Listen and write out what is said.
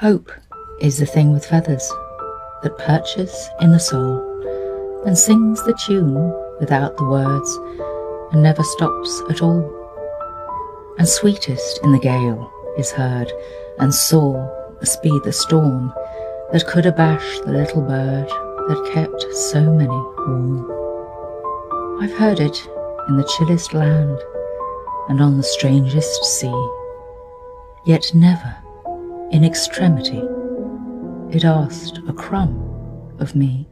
Hope is the thing with feathers that perches in the soul and sings the tune without the words and never stops at all. And sweetest in the gale is heard and sore speed the storm that could abash the little bird that kept so many warm. I've heard it in the chillest land and on the strangest sea, yet never in extremity it asked a crumb of me.